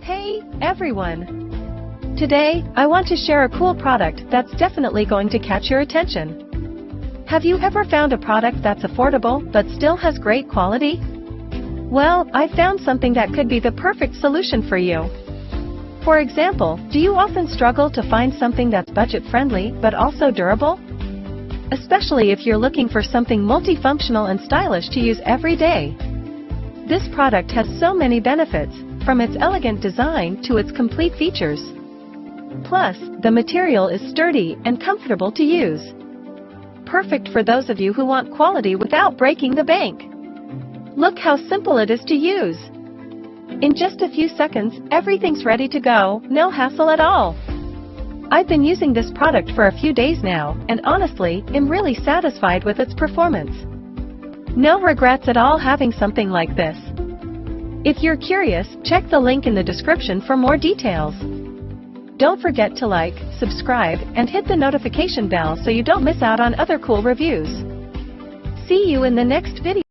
Hey, everyone! Today, I want to share a cool product that's definitely going to catch your attention. Have you ever found a product that's affordable but still has great quality? Well, I found something that could be the perfect solution for you. For example, do you often struggle to find something that's budget-friendly but also durable? Especially if you're looking for something multifunctional and stylish to use every day. This product has so many benefits, from its elegant design to its complete features. Plus, the material is sturdy and comfortable to use. Perfect for those of you who want quality without breaking the bank. Look how simple it is to use. In just a few seconds, everything's ready to go, no hassle at all. I've been using this product for a few days now, and honestly, am really satisfied with its performance. No regrets at all having something like this. If you're curious, check the link in the description for more details. Don't forget to like, subscribe, and hit the notification bell so you don't miss out on other cool reviews. See you in the next video.